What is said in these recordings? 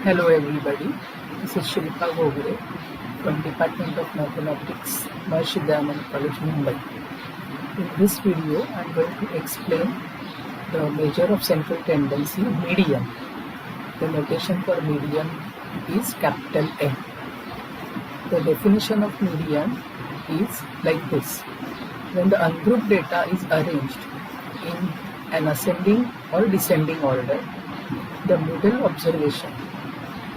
Hello everybody, this is Shilpa Gogre from Department of Mathematics, Maharishi College, Mumbai. In this video, I am going to explain the measure of central tendency, median. The notation for median is capital M. The definition of median is like this. When the ungrouped data is arranged in an ascending or descending order, the middle observation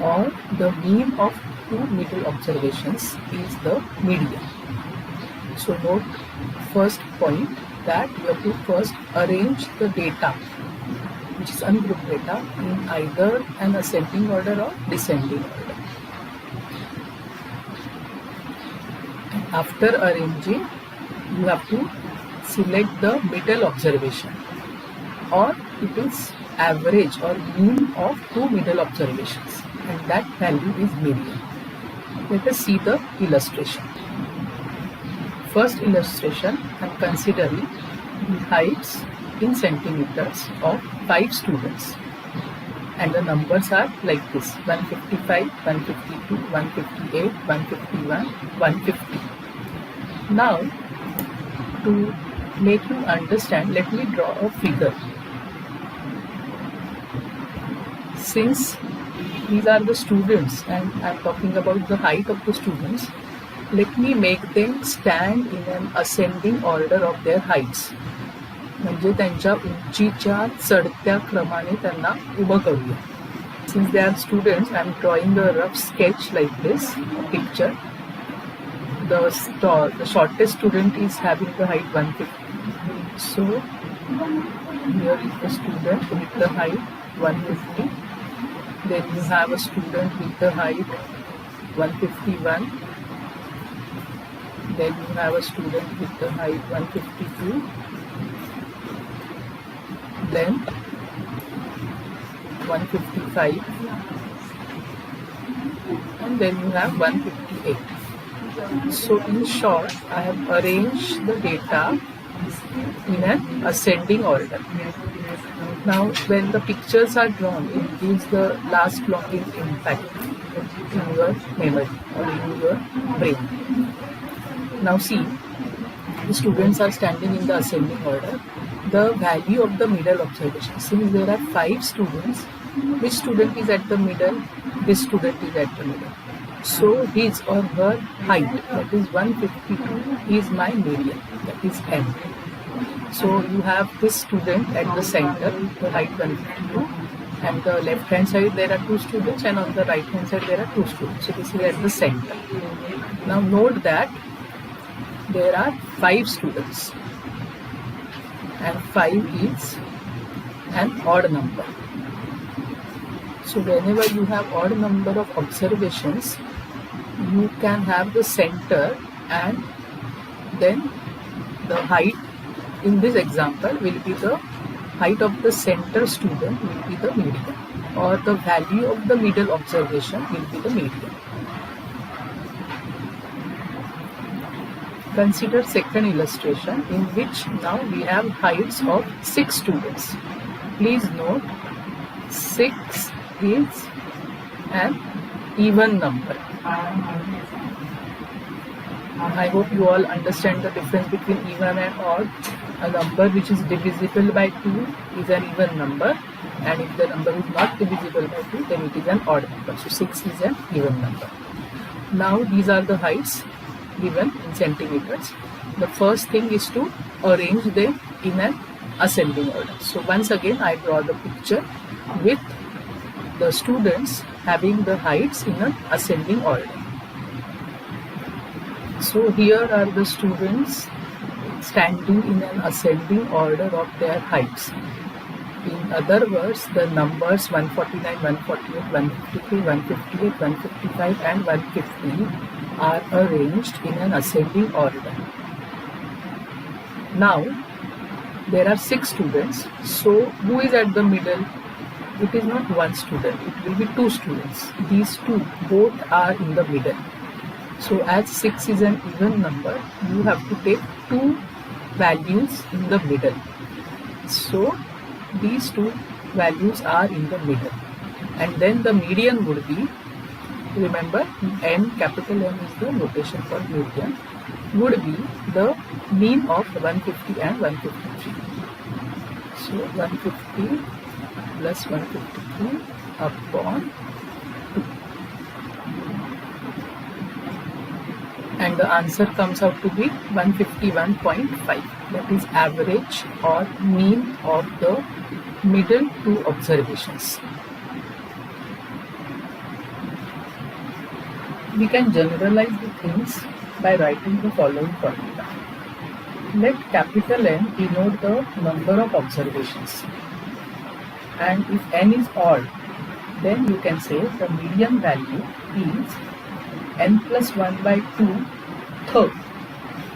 or the mean of two middle observations is the median. So note first point that you have to first arrange the data, which is ungrouped data, in either an ascending order or descending order. And after arranging, you have to select the middle observation, or it is average or mean of two middle observations, and that value is median. Let us see the illustration. First illustration, I am considering the heights in centimeters of 5 students, and the numbers are like this: 155, 152, 158, 151, 150. Now, to make you understand, let me draw a figure. Since these are the students and I am talking about the height of the students, let me make them stand in an ascending order of their heights. म्हणजे त्यांच्या उंचीच्या चढत्या क्रमाने त्यांना उभं करूया. Since they are students, I am drawing a rough sketch like this, a picture. The shortest student is having the height 150. So here is the student with the height 150. Then you have a student with the height 151. Then you have a student with the height 152. Then 155. And then you have 158. So in short, I have arranged the data in an ascending order. Now when the pictures are drawn, it gives the last longing impact in your memory or in your brain. Now see, the students are standing in the ascending order. The value of the middle observation, since there are 5 students, which student is at the middle? This student is at the middle. So his or her height, that is 152, is my median, that is M. So you have this student at the center, the height 152, and the left hand side there are 2 students, and on the right hand side there are 2 students. So this is at the center. Now note that there are 5 students, and 5 is an odd number. So whenever you have odd number of observations, you can have the center, and then the height in this example will be the height of the center student will be the median, or the value of the middle observation will be the median. Consider second illustration, in which now we have heights of 6 students. Please note, 6 is an even number. I hope you all understand the difference between even and odd. A number which is divisible by 2 is an even number, and if the number is not divisible by 2, then it is an odd number. So 6 is an even number. Now these are the heights given in centimeters. The first thing is to arrange them in an ascending order. So once again I draw the picture with the students having the heights in an ascending order. So here are the students standing in an ascending order of their heights. In other words, the numbers 149, 148, 153, 158, 155 and 150 are arranged in an ascending order. Now, there are 6 students. So who is at the middle? It is not one student, it will be 2 students. These 2 both are in the middle. So as 6 is an even number, you have to take 2 values in the middle. So these 2 values are in the middle. and then the median would be, remember M, capital M is the notation for median, would be the mean of 150 and 153. So 150 plus 153 upon 2. And the answer comes out to be 151.5. That is average or mean of the middle two observations. We can generalize the things by writing the following formula. Let capital N denote the number of observations, and if n is odd, then you can say the median value is n plus 1 by 2 third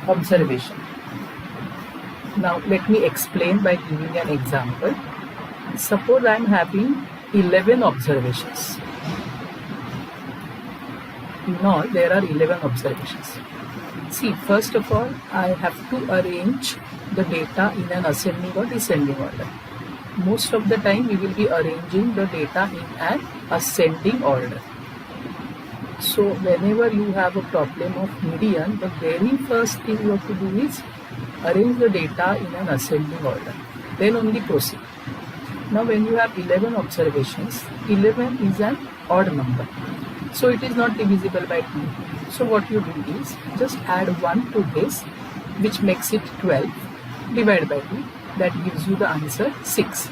observation. Now let me explain by giving an example. Suppose I am having 11 observations. In all, there are 11 observations. See, first of all, I have to arrange the data in an ascending or descending order. Most of the time, we will be arranging the data in an ascending order. So, whenever you have a problem of median, the very first thing you have to do is arrange the data in an ascending order. Then only proceed. Now, when you have 11 observations, 11 is an odd number. So it is not divisible by 2. So what you do is just add 1 to this, which makes it 12, divide by 2. That gives you the answer 6.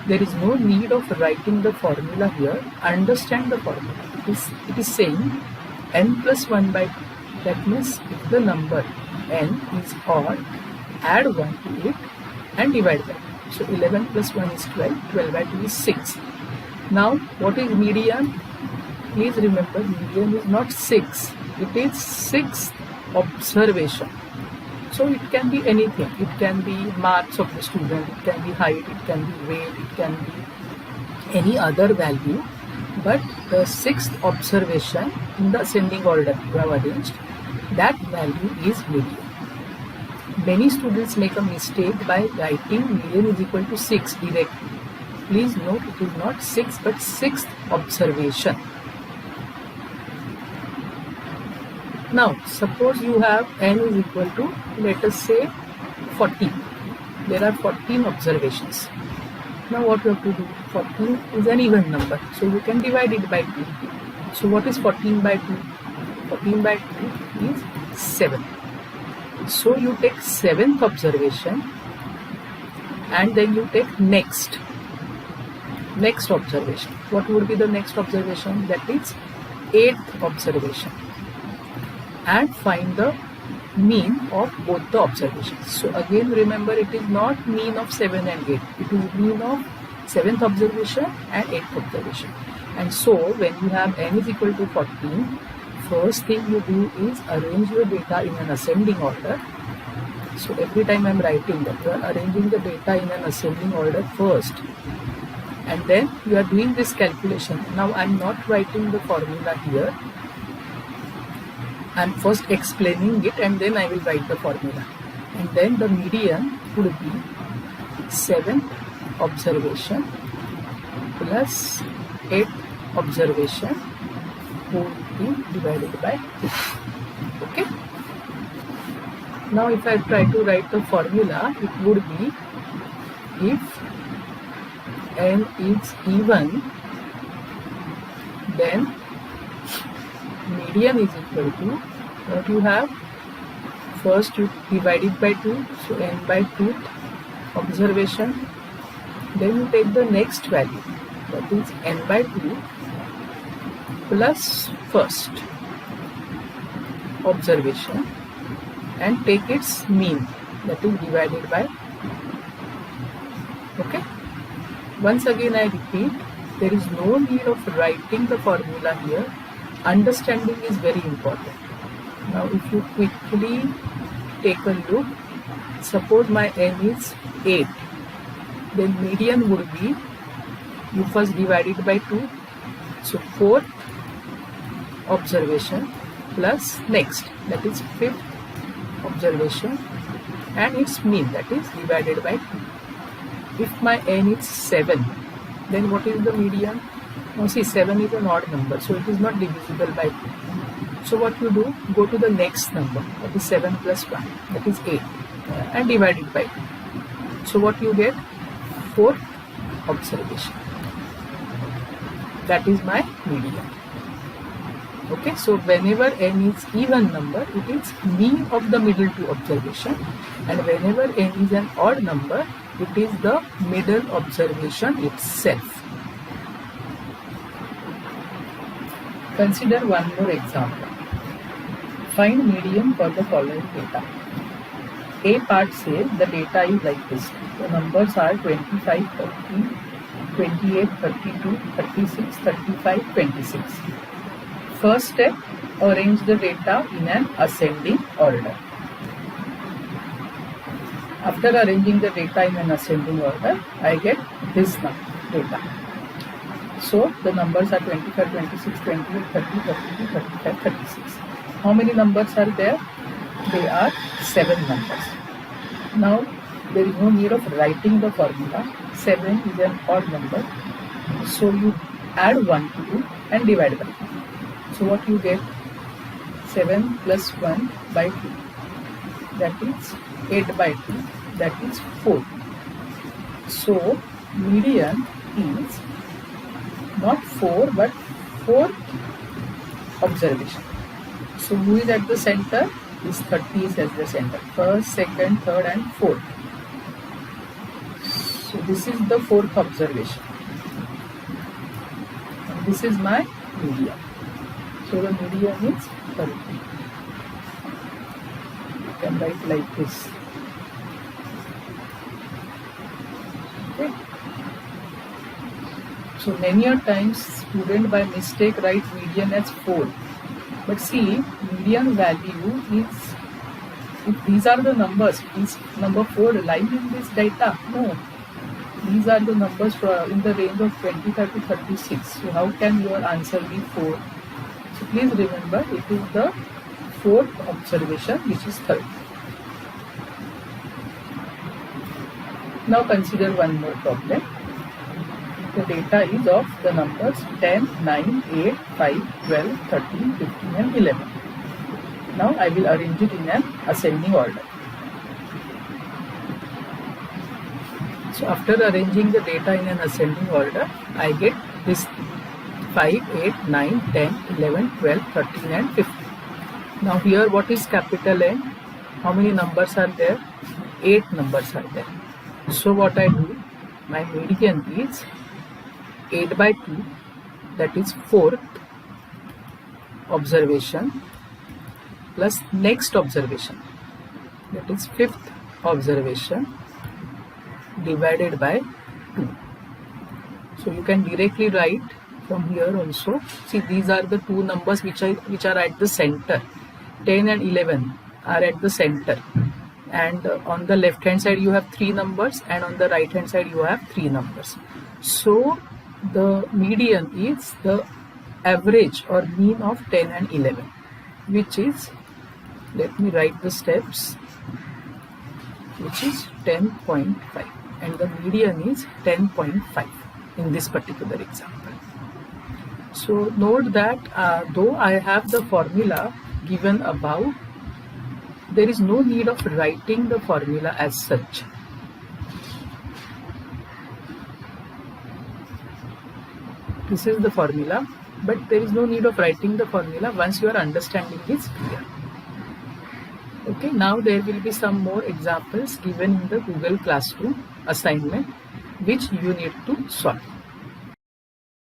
There is no need of writing the formula here. Understand the formula. It is saying n plus 1 by 2. That means if the number n is odd, add 1 to it and divide by 2. So 11 plus 1 is 12. 12 by 2 is 6. Now what is median? Please remember, median is not 6, it is 6th observation. So it can be anything. It can be marks of the student, it can be height, it can be weight, it can be any other value. But the 6th observation in the ascending order you have arranged, that value is median. Many students make a mistake by writing median is equal to 6 directly. Please note, it is not 6 but 6th observation. Now, suppose you have n is equal to, let us say, 14. There are 14 observations. Now, what you have to do? 14 is an even number, so you can divide it by 2. So, what is 14 by 2? 14 by 2 is 7. So, you take 7th observation and then you take next observation. What would be the next observation? That is 8th observation. And find the mean of both the observations. So again remember, it is not mean of 7 and 8. It is mean of 7th observation and 8th observation. And so when you have n is equal to 14, first thing you do is arrange your data in an ascending order. So every time I am writing that, you are arranging the data in an ascending order first. And then you are doing this calculation. Now I am not writing the formula here. I am first explaining it and then I will write the formula. And then the median would be 7th observation plus 8th observation would be divided by 2. Okay. Now if I try to write the formula, it would be, if n is even, then median is equal to, what you have, first you divide it by 2, so n by 2th observation, then you take the next value, that is n by 2 plus first observation and take its mean, that is divided by. Okay. Once again I repeat, there is no need of writing the formula here. Understanding is very important. Now if you quickly take a look, suppose my n is 8, then median would be, you first divide it by 2, so 4th observation plus next, that is 5th observation, and its mean, that is divided by 2. If my n is 7, then what is the median? Now see, 7 is an odd number, so it is not divisible by 2. So what you do, go to the next number, that is 7 plus 1, that is 8, and divide it by 2. So what you get? 4th observation. That is my median. Okay, so whenever n is even number, it is mean of the middle two observation, and whenever n is an odd number, it is the middle observation itself. Consider one more example. Find median for the following data. A part says the data is like this. The numbers are 25, 30, 28, 32, 36, 35, 26. First step, arrange the data in an ascending order. After arranging the data in an ascending order, I get this data. So the numbers are 25, 26, 28, 30, 32, 35, 36. How many numbers are there? They are 7 numbers. Now there is no need of writing the formula. 7 is an odd number. So you add 1 to 2 and divide by 2. So what you get? 7 plus 1 by 2. That is 8 by 2. That is 4. So median is not 4 but 4th observation. So who is at the center? This 30 is at the center. First, second, third and 4th. So this is the 4th observation. And this is my median. So the median is 30. You can write like this. Okay. So many a times student by mistake write median as 4. But see, median value is, if these are the numbers, is number 4 lying in this data? No. These are the numbers in the range of 25 to 36. So how can your answer be 4? So please remember, it is the 4th observation which is 30. Now consider one more problem. The data is of the numbers 10, 9, 8, 5, 12, 13, 15 and 11. Now I will arrange it in an ascending order. So after arranging the data in an ascending order, I get this 5, 8, 9, 10, 11, 12, 13 and 15. Now here what is capital N? How many numbers are there? 8 numbers are there. So what I do, my median is 8 by 2, that is 4th observation plus next observation, that is 5th observation divided by 2. So you can directly write from here also. See, these are the two numbers which are at the center. 10 and 11 are at the center. And on the left hand side you have 3 numbers and on the right hand side you have 3 numbers. So the median is the average or mean of 10 and 11, which is, let me write the steps, which is 10.5, and the median is 10.5 in this particular example. So note that though I have the formula given above, there is no need of writing the formula as such. This is the formula, but there is no need of writing the formula once your understanding is clear. Okay, now there will be some more examples given in the Google Classroom assignment which you need to solve.